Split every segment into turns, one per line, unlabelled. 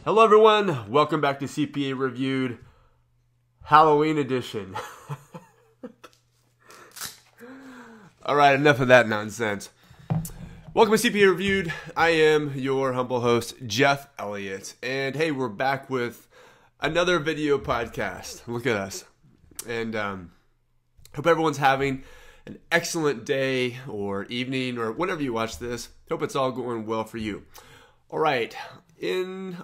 Hello everyone, welcome back to CPA Reviewed Halloween edition. Alright, enough of that nonsense. Welcome to CPA Reviewed. I am your humble host, Jeff Elliott. And hey, we're back with another video podcast. Look at us. And hope everyone's having an excellent day or evening or whenever you watch this. Hope it's all going well for you. Alright,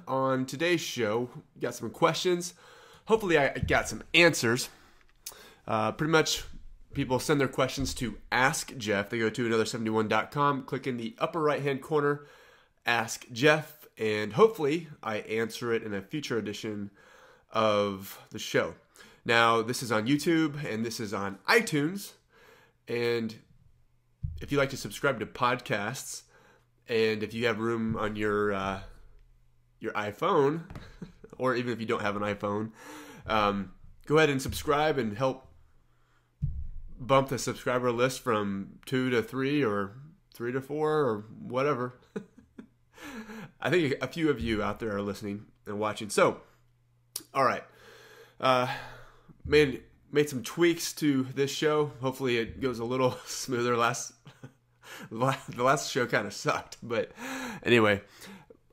on today's show, we got some questions. Hopefully I got some answers. Pretty much people send their questions to Ask Jeff. They go to another71.com, click in the upper right hand corner, Ask Jeff, and hopefully I answer it in a future edition of the show. Now, this is on YouTube and this is on iTunes. And if you like to subscribe to podcasts, and if you have room on your iPhone, or even if you don't have an iPhone, go ahead and subscribe and help bump the subscriber list from 2 to 3 or 3 to 4 or whatever. I think a few of you out there are listening and watching. So, all right. Made some tweaks to this show. Hopefully it goes a little smoother. The last show kind of sucked, but anyway,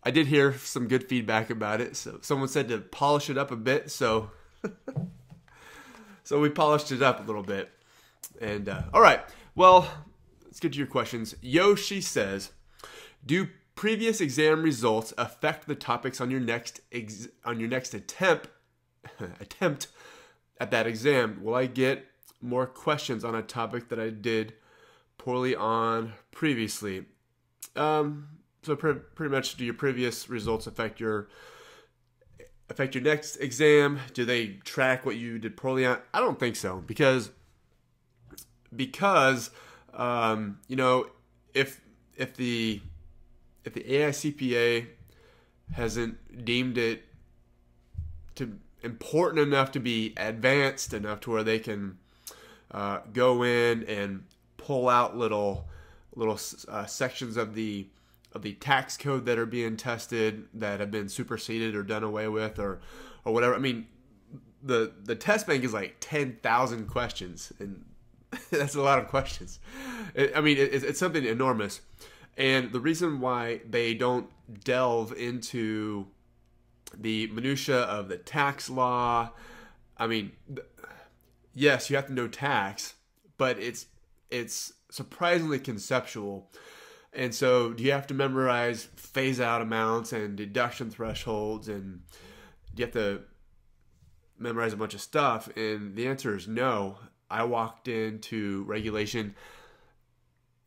I did hear some good feedback about it. So someone said to polish it up a bit, so we polished it up a little bit. And all right, well, let's get to your questions. Yosii says, "Do previous exam results affect the topics on your next attempt at that exam? Will I get more questions on a topic that I did poorly on previously?" So pretty much, do your previous results affect your next exam? Do they track what you did poorly on? I don't think so, because you know, if the AICPA hasn't deemed it to important enough to be advanced enough to where they can go in and pull out little sections of the tax code that are being tested that have been superseded or done away with or whatever. I mean, the test bank is like 10,000 questions, and that's a lot of questions. It's something enormous. And the reason why they don't delve into the minutia of the tax law, I mean, yes, you have to know tax, but it's surprisingly conceptual. And so do you have to memorize phase out amounts and deduction thresholds, and do you have to memorize a bunch of stuff? And the answer is no. I walked into regulation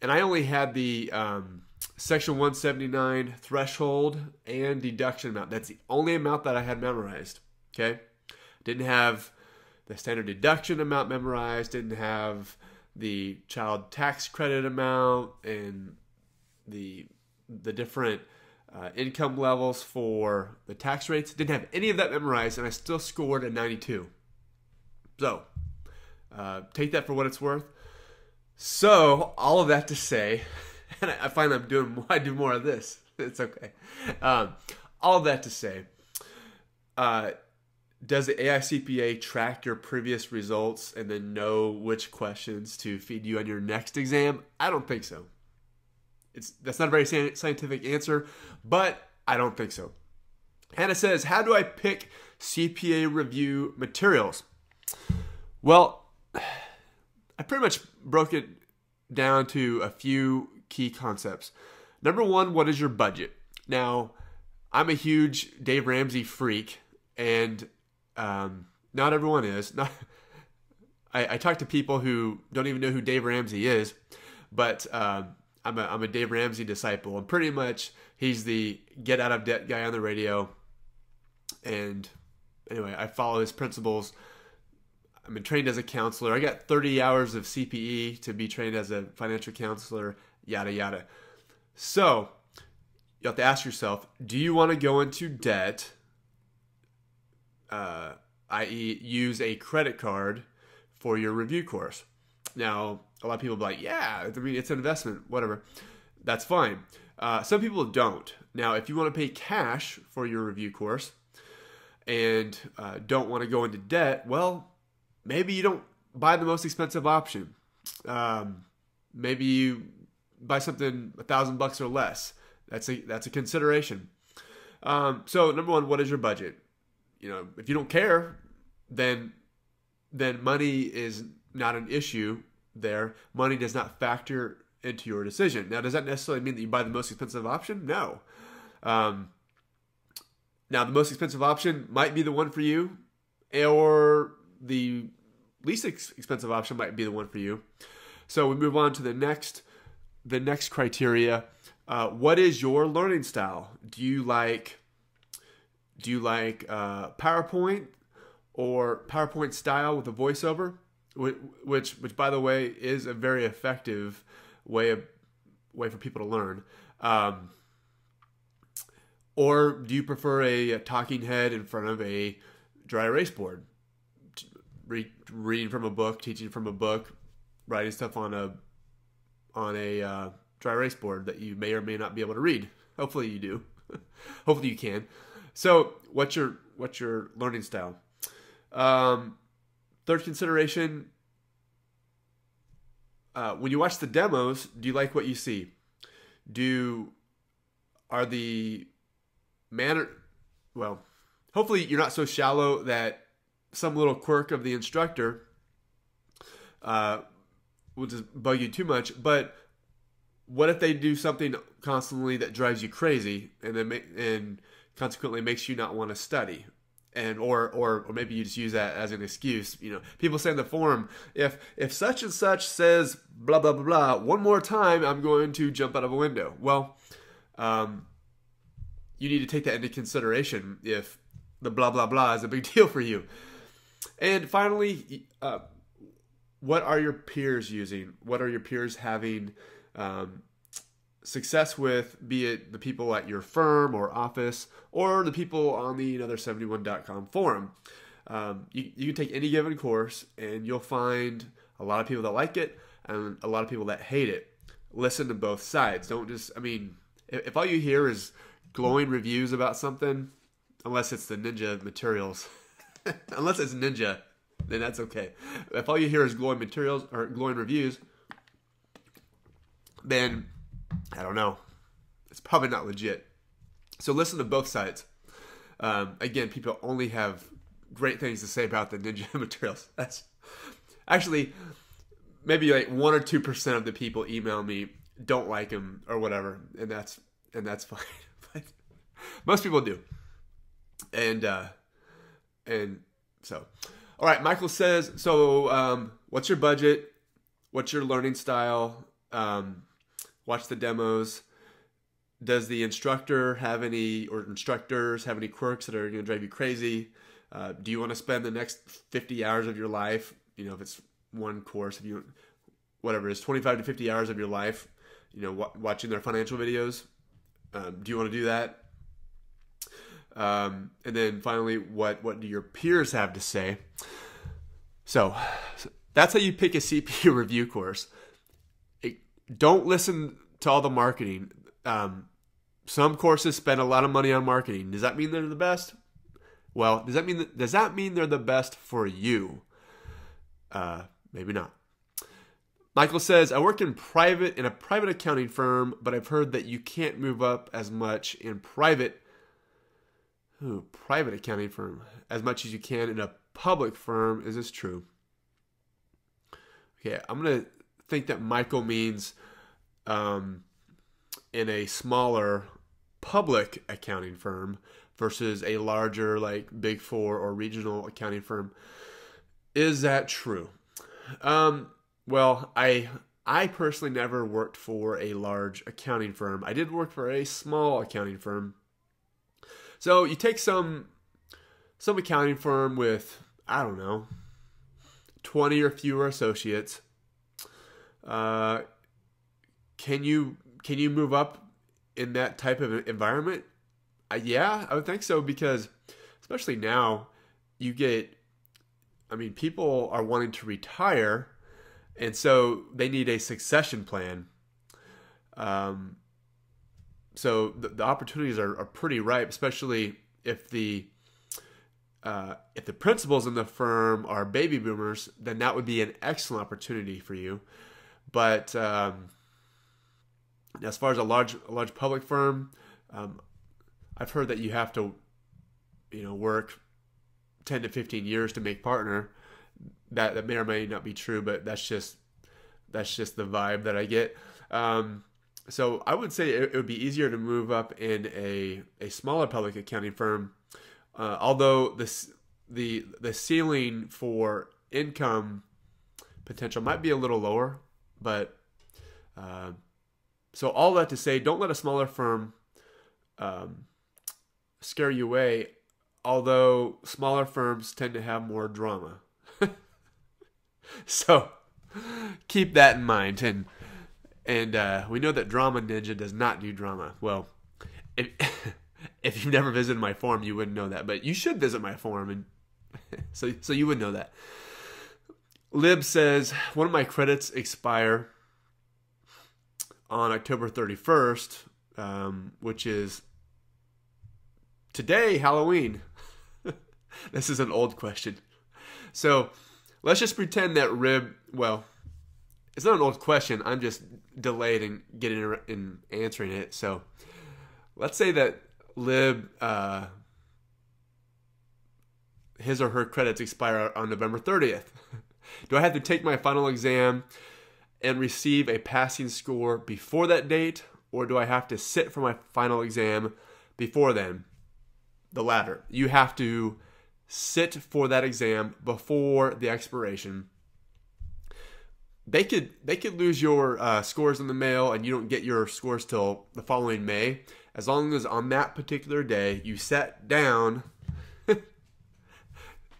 and I only had the section 179 threshold and deduction amount. That's the only amount that I had memorized. Okay. Didn't have the standard deduction amount memorized, didn't have the child tax credit amount and the different income levels for the tax rates. Didn't have any of that memorized, and I still scored a 92. So take that for what it's worth. So all of that to say, and I find I do more of this. It's okay. All of that to say, does the AICPA track your previous results and then know which questions to feed you on your next exam? I don't think so. That's not a very scientific answer, but I don't think so. Hanna says, "How do I pick CPA review materials?" Well, I pretty much broke it down to a few key concepts. Number one, what is your budget? Now, I'm a huge Dave Ramsey freak, and not everyone is. I talk to people who don't even know who Dave Ramsey is, but I'm a Dave Ramsey disciple, and pretty much he's the get out of debt guy on the radio. And anyway, I follow his principles. I've been trained as a counselor. I got 30 hours of CPE to be trained as a financial counselor, yada, yada. So you have to ask yourself, do you want to go into debt, i.e. use a credit card for your review course? Now, a lot of people will be like, yeah, I mean, it's an investment, whatever. That's fine. Some people don't. Now, if you want to pay cash for your review course and don't want to go into debt, well, maybe you don't buy the most expensive option. Maybe you buy something $1,000 or less. That's a consideration. So number one, what is your budget? If you don't care, then money is not an issue there. Money does not factor into your decision. Now, does that necessarily mean that you buy the most expensive option? No. Now, the most expensive option might be the one for you, or the least expensive option might be the one for you. So we move on to the next criteria. What is your learning style? Do you like PowerPoint or PowerPoint style with a voiceover, which by the way is a very effective way for people to learn. Or do you prefer a talking head in front of a dry erase board, reading from a book, teaching from a book, writing stuff on a dry erase board that you may or may not be able to read? Hopefully you do. Hopefully you can. So what's your learning style? Third consideration, when you watch the demos, do you like what you see? Hopefully you're not so shallow that some little quirk of the instructor will just bug you too much. But what if they do something constantly that drives you crazy and consequently makes you not want to study? Or maybe you just use that as an excuse. People say in the forum, if such and such says blah blah blah blah one more time, I'm going to jump out of a window. Well, you need to take that into consideration if the blah blah blah is a big deal for you. And finally, what are your peers using? What are your peers having success with, be it the people at your firm or office or the people on the another71.com forum? You can take any given course and you'll find a lot of people that like it and a lot of people that hate it. Listen to both sides. Don't just, if all you hear is glowing reviews about something, unless it's the ninja materials, unless it's ninja, then that's okay. If all you hear is glowing materials or glowing reviews, then I don't know. It's probably not legit. So listen to both sides. Again, people only have great things to say about the ninja materials. That's actually maybe like 1 or 2% of the people email me don't like them or whatever, and that's fine. But most people do. And so, all right. Michael says, so what's your budget? What's your learning style? Watch the demos. Does the instructors have any quirks that are going to drive you crazy? Do you want to spend the next 50 hours of your life, if it's one course, if you, whatever it is, 25 to 50 hours of your life, watching their financial videos? Do you want to do that? And then finally, what do your peers have to say? So that's how you pick a CPA review course. Don't listen to all the marketing. Some courses spend a lot of money on marketing. Does that mean they're the best? Well, does that mean they're the best for you? Maybe not. Michael says, I work in a private accounting firm, but I've heard that you can't move up as much in private accounting firm as much as you can in a public firm. Is this true? Okay, I'm going to think that Michael means in a smaller public accounting firm versus a larger like Big Four or regional accounting firm. Is that true? Well, I personally never worked for a large accounting firm. I did work for a small accounting firm. So you take some accounting firm with, I don't know, 20 or fewer associates. Can you move up in that type of environment? Yeah, I would think so, because especially now people are wanting to retire, and so they need a succession plan. So the opportunities are pretty ripe, especially if the principals in the firm are baby boomers, then that would be an excellent opportunity for you. But as far as a large public firm, I've heard that you have to, work 10 to 15 years to make partner. That may or may not be true, but that's just the vibe that I get. So I would say it would be easier to move up in a smaller public accounting firm, although the ceiling for income potential might be a little lower. But so all that to say, don't let a smaller firm scare you away. Although smaller firms tend to have more drama. So keep that in mind. And we know that Drama Ninja does not do drama. Well, if you've never visited my forum, you wouldn't know that. But you should visit my forum, and so you would know that. Lib says, one of my credits expire on October 31st, which is today, Halloween. This is an old question. So let's just pretend that Rib, well, it's not an old question. I'm just delayed in getting in answering it. So let's say that Lib, his or her credits expire on November 30th. Do I have to take my final exam and receive a passing score before that date, or do I have to sit for my final exam before then? The latter. You have to sit for that exam before the expiration. They could lose your scores in the mail, and you don't get your scores till the following May. As long as on that particular day you sat down.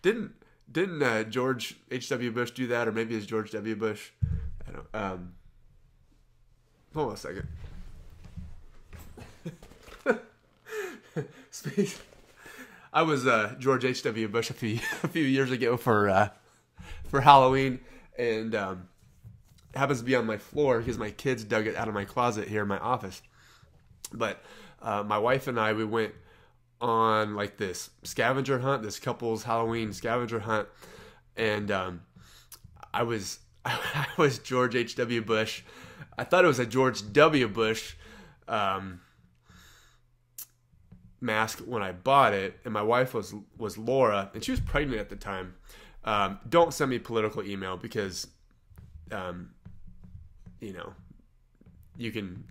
Didn't George H.W. Bush do that, or maybe it's George W. Bush? I don't. Hold on a second. I was George H.W. Bush a few years ago for Halloween, and it happens to be on my floor because my kids dug it out of my closet here in my office. But my wife and I, we went on like this scavenger hunt, this couple's Halloween scavenger hunt, and I was George H.W. Bush. I thought it was a George W. Bush mask when I bought it, and my wife was Laura, and she was pregnant at the time. Don't send me political email because you can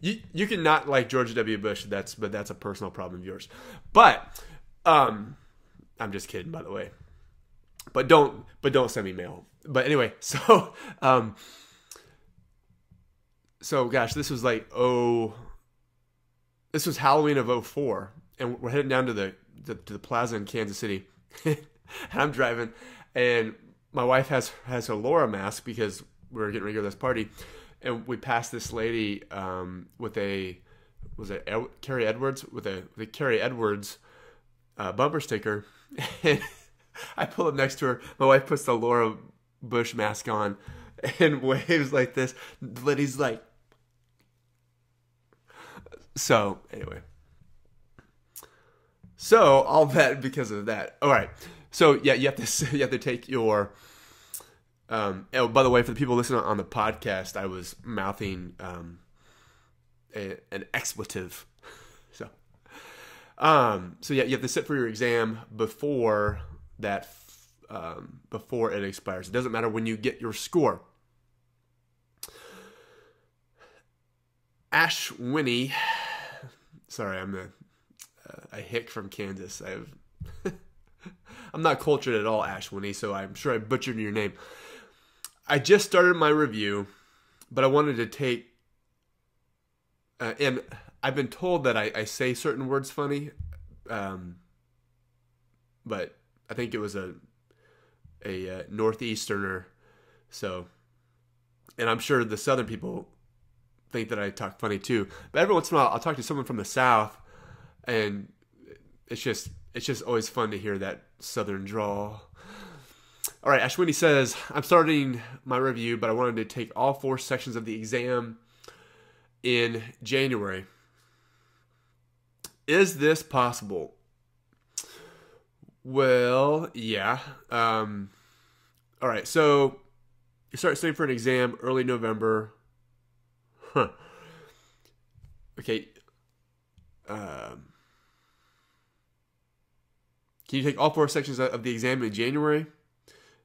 you can not like George W. Bush. That's a personal problem of yours. But I'm just kidding, by the way. But don't send me mail. But anyway, so gosh, this was Halloween of 2004, and we're heading down to the plaza in Kansas City. And I'm driving, and my wife has her Laura mask because we're getting ready to go to this party, and we passed this lady with a Carrie Edwards with a Carrie Edwards bumper sticker. And I pull up next to her. My wife puts the Laura Bush mask on and waves like this. The lady's like. So anyway, all that because of that. All right. So yeah, you have to take your. Oh, by the way, for the people listening on the podcast, I was mouthing an expletive. So yeah, you have to sit for your exam before that, before it expires. It doesn't matter when you get your score. Aswhwini, sorry, I'm a hick from Kansas. I'm not cultured at all, Aswhwini, so I'm sure I butchered your name. I just started my review, but I wanted to take, and I've been told that I say certain words funny, but I think it was a Northeasterner, so, and I'm sure the Southern people think that I talk funny too. But every once in a while, I'll talk to someone from the South, and it's just always fun to hear that Southern drawl. All right, Aswhwini says, I'm starting my review, but I wanted to take all 4 sections of the exam in January. Is this possible? Well, yeah. All right, so you start studying for an exam early November. Huh. Okay. Can you take all 4 sections of the exam in January?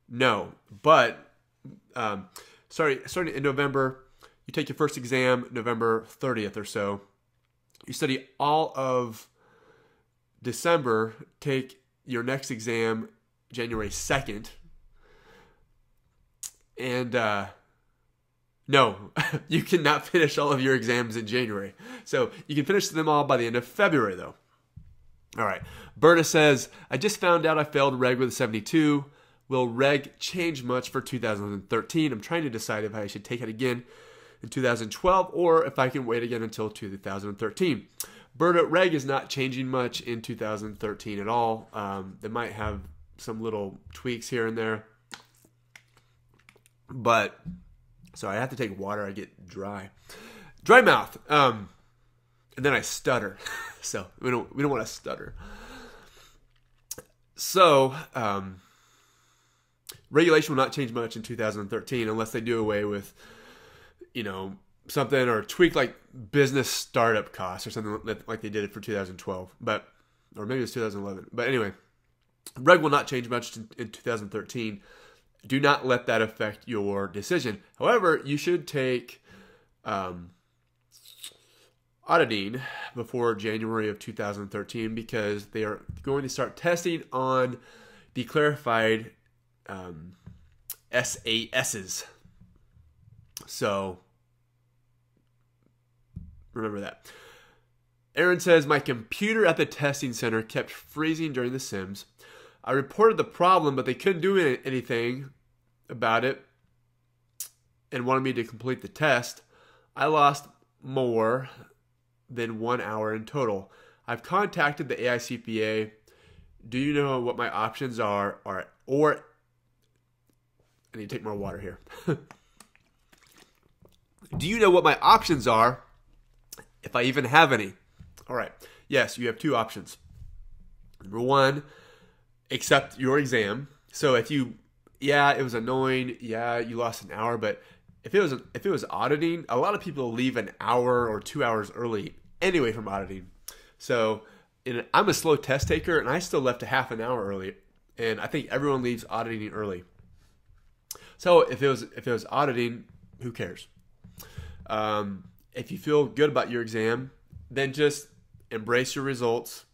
No, but starting in November, you take your first exam November 30th or so. You study all of December, take your next exam January 2nd. And no, you cannot finish all of your exams in January. So you can finish them all by the end of February, though. All right. Berta says, I just found out I failed reg with a 72. Will reg change much for 2013? I'm trying to decide if I should take it again in 2012 or if I can wait again until 2013. Berta, reg is not changing much in 2013 at all. They might have some little tweaks here and there. But, sorry, I have to take water. I get dry mouth. And then I stutter. So we don't want to stutter. So, regulation will not change much in 2013 unless they do away with, something or tweak like business startup costs or something like they did it for 2012. Or maybe it's 2011. But anyway, reg will not change much in 2013. Do not let that affect your decision. However, you should take auditing before January of 2013 because they are going to start testing on the clarified SASs. So remember that. Aaron says, my computer at the testing center kept freezing during the sims. I reported the problem, but they couldn't do anything about it and wanted me to complete the test. I lost more than 1 hour in total. I've contacted the AI CPA. Do you know what my options are? Or I need to take more water here. Do you know what my options are, if I even have any? All right. Yes, you have 2 options. Number 1, accept your exam. So if it was annoying, you lost an hour, but if it was auditing, a lot of people leave an hour or 2 hours early anyway from auditing. So I'm a slow test taker, and I still left a half an hour early, and I think everyone leaves auditing early. So if it was auditing, who cares? If you feel good about your exam, then just embrace your results.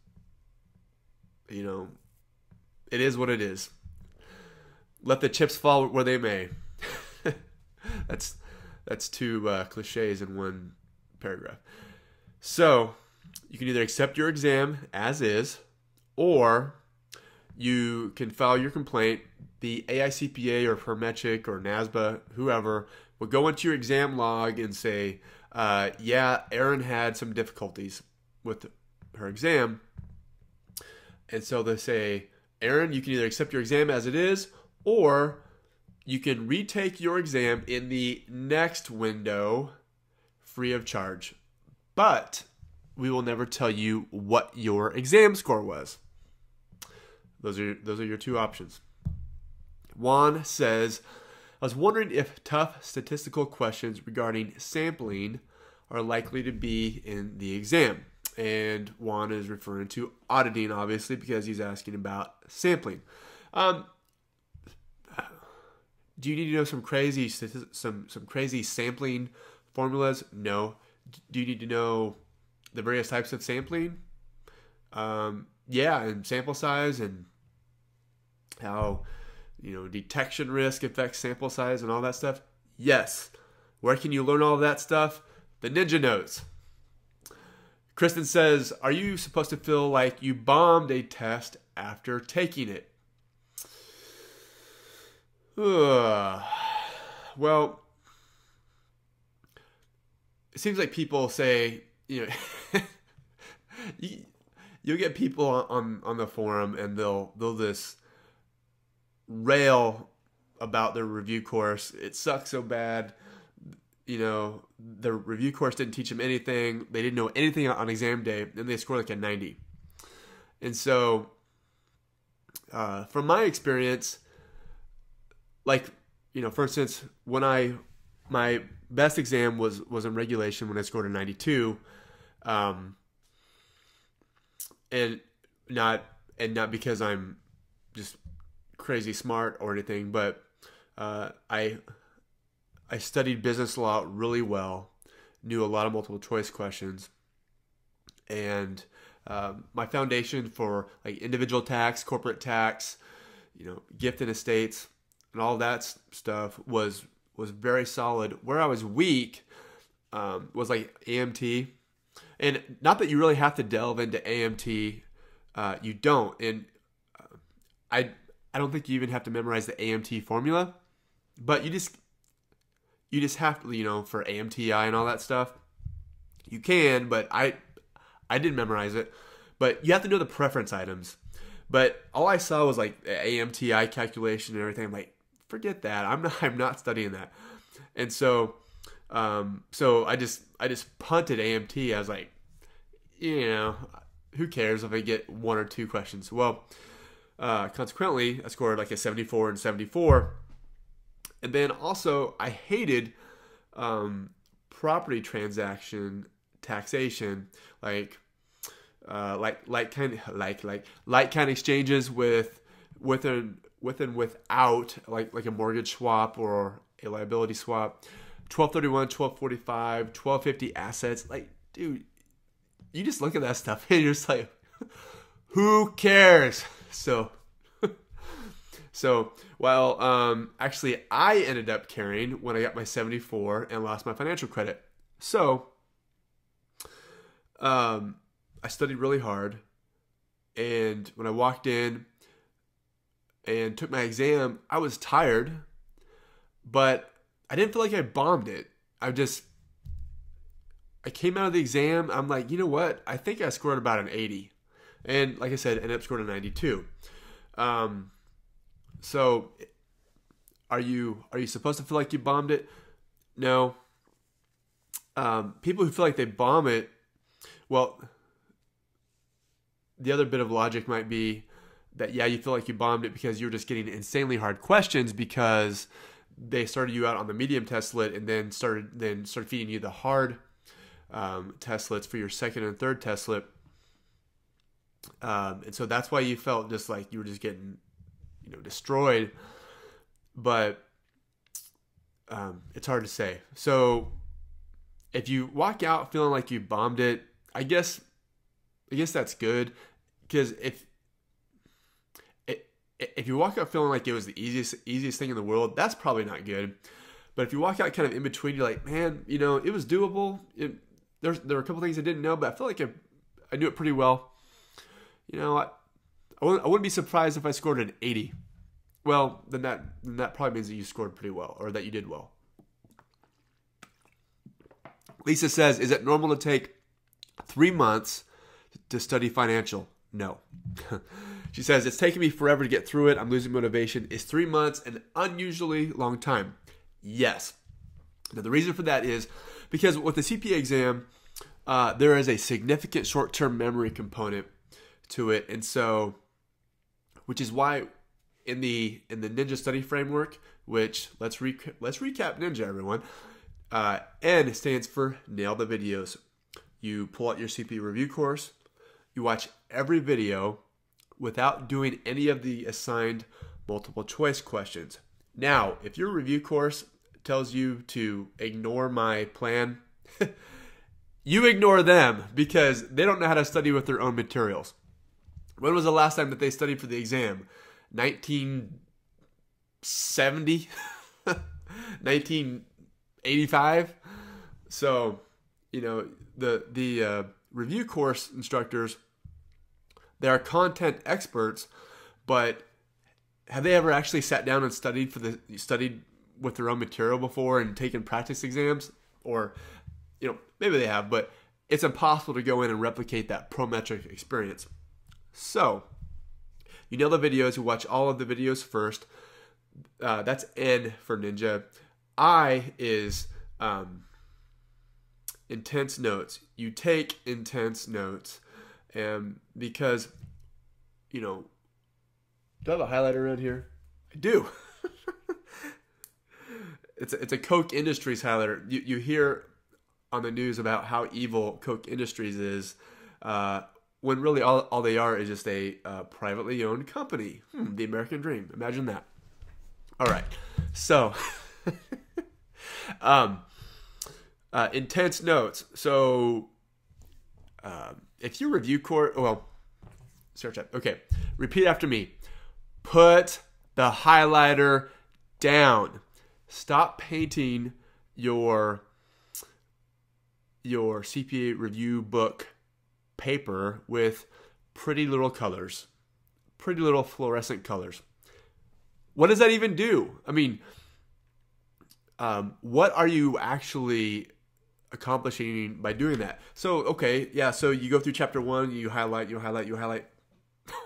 It is what it is. Let the chips fall where they may. That's 2 cliches in one paragraph. So you can either accept your exam as is, or you can file your complaint. The AICPA or Hermetic or NASBA, whoever, will go into your exam log and say, Erin had some difficulties with her exam. And so they say, Erin, you can either accept your exam as it is, or you can retake your exam in the next window free of charge. But we will never tell you what your exam score was. Those are your 2 options. Juan says, I was wondering if tough statistical questions regarding sampling are likely to be in the exam. And Juan is referring to auditing, obviously, because he's asking about sampling. Do you need to know some crazy sampling formulas? No. Do you need to know the various types of sampling? And sample size and how detection risk affects sample size and all that stuff. Yes. Where can you learn all of that stuff? The Ninja Notes. Kristen says, are you supposed to feel like you bombed a test after taking it? Well, it seems like people say, you'll get people on the forum and they'll just rail about their review course. It sucks so bad. the review course didn't teach them anything. They didn't know anything on exam day, and they scored like a 90. And so, from my experience, like, for instance, my best exam was in regulation when I scored a 92, and not because I'm just crazy smart or anything, but I studied business law really well, knew a lot of multiple choice questions, and my foundation for like individual tax, corporate tax, gift and estates, and all that stuff was very solid. Where I was weak was like AMT, and not that you really have to delve into AMT. You don't, and I don't think you even have to memorize the AMT formula, but you just have to, for AMTI and all that stuff, you can, but I didn't memorize it. But you have to know the preference items. But all I saw was like AMTI calculation and everything. I'm like, forget that. I'm not studying that. And so I just punted AMT. I was like, who cares if I get one or two questions? Well, consequently, I scored like a 74 and 74. And then also, I hated property transaction taxation, like kind exchanges with and without, like a mortgage swap or a liability swap, 1231, 1245, 1250 assets. Like, dude, you just look at that stuff and you're just like, who cares? So while actually I ended up carrying when I got my 74 and lost my financial credit. So I studied really hard, and when I walked in and took my exam, I was tired, but I didn't feel like I bombed it. I came out of the exam, I'm like, you know what? I think I scored about an 80. And like I said, ended up scoring a 92. So are you supposed to feel like you bombed it? No. People who feel like they bomb it, well, the other bit of logic might be that, yeah, you feel like you bombed it because you were just getting insanely hard questions because they started you out on the medium testlet and then started feeding you the hard testlets for your second and third testlet. And so that's why you felt just like you were just getting, destroyed. But it's hard to say. So if you walk out feeling like you bombed it, I guess that's good, because if you walk out feeling like it was the easiest thing in the world, that's probably not good. But if you walk out kind of in between, you're like, man, it was doable. There were a couple things I didn't know, but I feel like I knew it pretty well. I wouldn't be surprised if I scored an 80. Well, then that probably means that you scored pretty well, or that you did well. Lisa says, is it normal to take 3 months to study financial? No. She says, it's taken me forever to get through it. I'm losing motivation. Is 3 months an unusually long time? Yes. Now, the reason for that is because with the CPA exam, there is a significant short-term memory component to it. And so, which is why in the Ninja study framework, which let's recap Ninja, everyone. N stands for nail the videos. You pull out your CPA review course, you watch every video without doing any of the assigned multiple choice questions. Now, if your review course tells you to ignore my plan, you ignore them, because they don't know how to study with their own materials. When was the last time that they studied for the exam? 1970? 1985? So, the review course instructors, they are content experts, but have they ever actually sat down and studied with their own material before and taken practice exams? Or, maybe they have, but it's impossible to go in and replicate that prometric experience. So, you nail the videos, you watch all of the videos first. That's N for Ninja. I is intense notes. You take intense notes, and because, do I have a highlighter around here? I do. It's a Coke Industries highlighter. You hear on the news about how evil Coke Industries is, when really all they are is just a privately owned company. The American dream. Imagine that. All right. So, intense notes. So, if you review search up. Okay. Repeat after me. Put the highlighter down. Stop painting your CPA review book paper with pretty little colors, pretty little fluorescent colors. What does that even do? I mean, what are you actually accomplishing by doing that? So, okay, yeah, so you go through chapter 1, you highlight.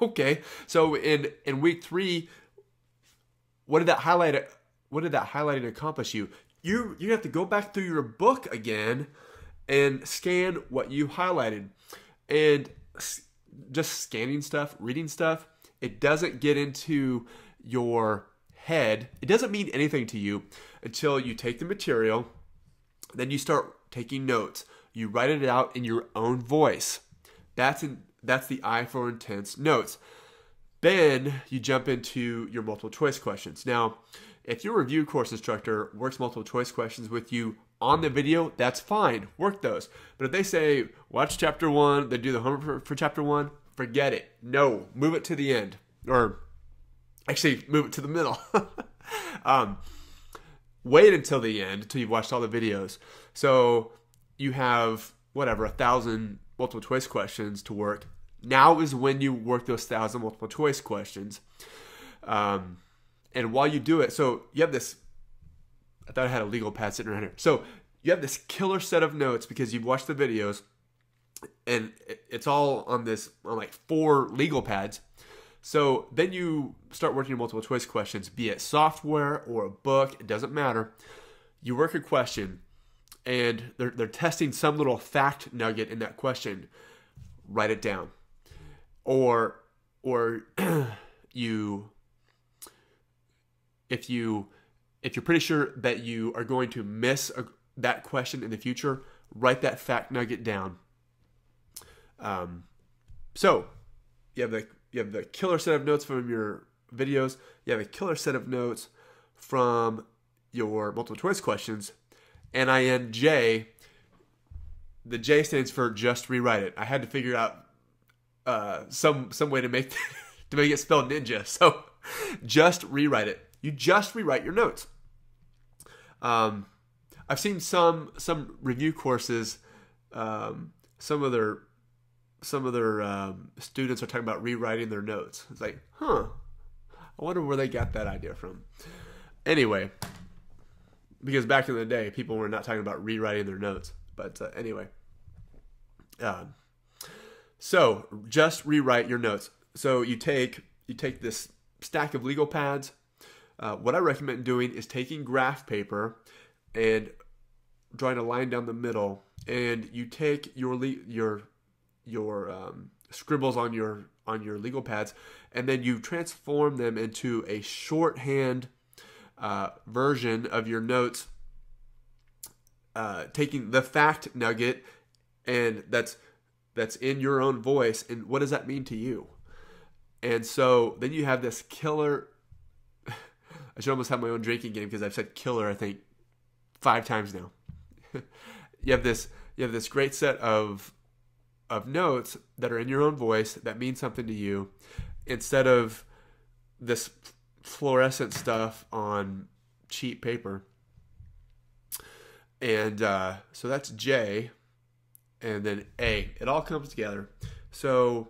Okay, so in week 3, what did that highlighting accomplish you? You have to go back through your book again and scan what you highlighted. And just scanning stuff, reading stuff, it doesn't get into your head. It doesn't mean anything to you until you take the material, then you start taking notes. You write it out in your own voice. That's the I for intense notes. Then you jump into your multiple choice questions. Now, if your review course instructor works multiple choice questions with you on the video, that's fine. Work those. But if they say, watch chapter 1, they do the homework for chapter 1, forget it. No, move it to the end. Or actually, move it to the middle. Wait until the end, until you've watched all the videos. So you have, 1,000 multiple choice questions to work. Now is when you work those 1,000 multiple choice questions. And while you do it, so you have this, I thought I had a legal pad sitting around here. So you have this killer set of notes because you've watched the videos, and it's all on like 4 legal pads. So then you start working your multiple choice questions, be it software or a book, it doesn't matter. You work a question, and they're testing some little fact nugget in that question. Write it down. Or if you're pretty sure that you are going to miss that question in the future, write that fact nugget down. So you have the killer set of notes from your videos. You have a killer set of notes from your multiple choice questions. NINJ. The J stands for just rewrite it. I had to figure out some way to make it spell ninja. So just rewrite it. You just rewrite your notes. I've seen some review courses. Some of their students are talking about rewriting their notes. It's like, I wonder where they got that idea from. Anyway, because back in the day, people were not talking about rewriting their notes. But anyway, so just rewrite your notes. So you take this stack of legal pads. What I recommend doing is taking graph paper and drawing a line down the middle, and you take your scribbles on your legal pads, and then you transform them into a shorthand version of your notes, taking the fact nugget, and that's in your own voice. And what does that mean to you? And so then you have this killer. I should almost have my own drinking game because I've said killer, I think, 5 times now. You have this great set of notes that are in your own voice that mean something to you, instead of this fluorescent stuff on cheap paper. And so that's J, and then A. It all comes together. So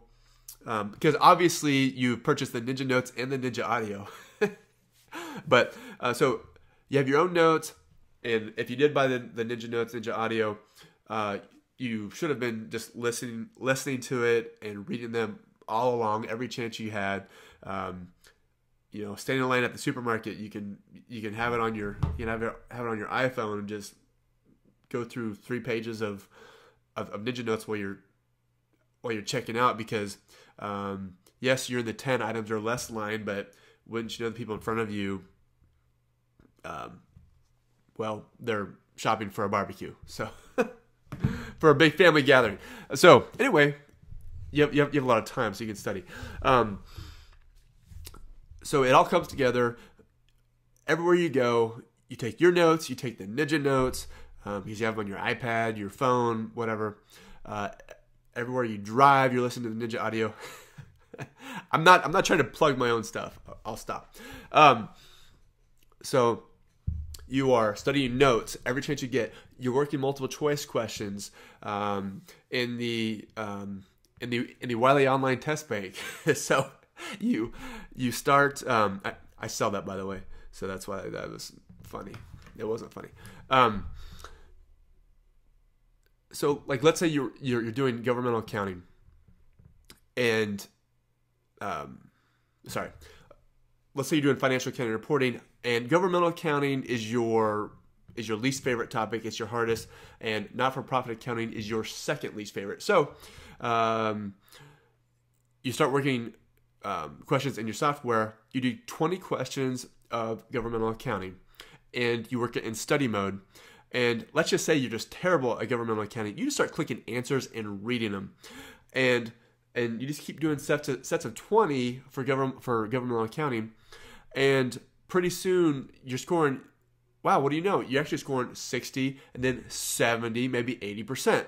because obviously you purchased the Ninja Notes and the Ninja Audio. But so you have your own notes, and if you did buy the Ninja Notes, Ninja Audio, you should have been just listening to it and reading them all along every chance you had. Standing in line at the supermarket, you can have it on your have it on your iPhone and just go through 3 pages of ninja notes while you're checking out, because yes, you're in the 10 items or less line, but wouldn't you know the people in front of you, well, they're shopping for a barbecue, so for a big family gathering. So anyway, you have a lot of time, so you can study. So it all comes together. Everywhere you go, you take your notes, you take the ninja notes, because you have them on your iPad, your phone, whatever. Everywhere you drive, you're listening to the ninja audio. I'm not trying to plug my own stuff. I'll stop. So you are studying notes every chance you get. You're working multiple choice questions in the Wiley Online Test Bank. So you start. I sell that, by the way, so that's why that was funny. It wasn't funny. So like, let's say you're doing governmental accounting, and let's say you're doing financial accounting reporting, and governmental accounting is your least favorite topic. It's your hardest, and not-for-profit accounting is your second least favorite. So you start working questions in your software. You do 20 questions of governmental accounting, and you work it in study mode. And let's just say you're just terrible at governmental accounting. You just start clicking answers and reading them, and you just keep doing sets of 20 for governmental accounting, and pretty soon you're scoring. Wow, what do you know? You're actually scoring 60, and then 70, maybe 80%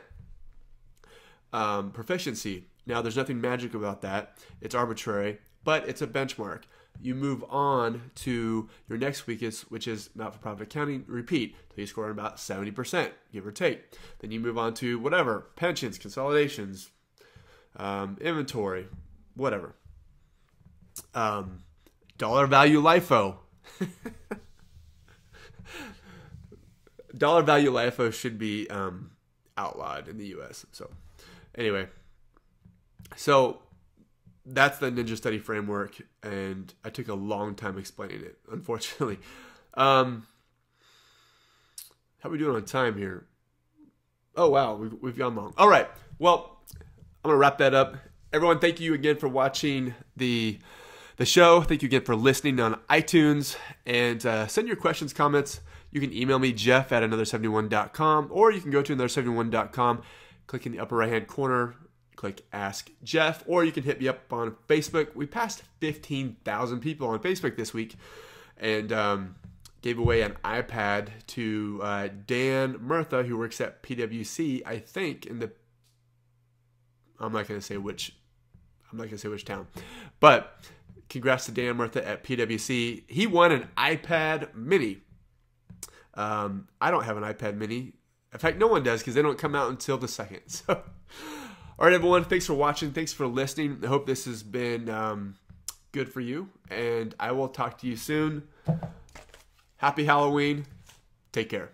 proficiency. Now, there's nothing magic about that. It's arbitrary, but it's a benchmark. You move on to your next week, which is not-for-profit accounting. Repeat till you score about 70%, give or take. Then you move on to whatever, pensions, consolidations, inventory, whatever. Dollar value LIFO. Dollar value LIFO should be outlawed in the U.S. So anyway, so that's the Ninja Study Framework, and I took a long time explaining it, unfortunately. How are we doing on time here? Oh, wow, we've gone long. All right, well, I'm going to wrap that up. Everyone, thank you again for watching the show. Thank you again for listening on iTunes, and send your questions, comments. You can email me, jeff@another71.com, or you can go to another71.com, click in the upper right-hand corner, click Ask Jeff, or you can hit me up on Facebook. We passed 15,000 people on Facebook this week, and gave away an iPad to Dan Berta, who works at PwC, I think, I'm not going to say which town, but congrats to Dan Berta at PwC. He won an iPad mini. I don't have an iPad mini. In fact, no one does, because they don't come out until the 2nd. So, all right, everyone, thanks for watching. Thanks for listening. I hope this has been good for you, and I will talk to you soon. Happy Halloween. Take care.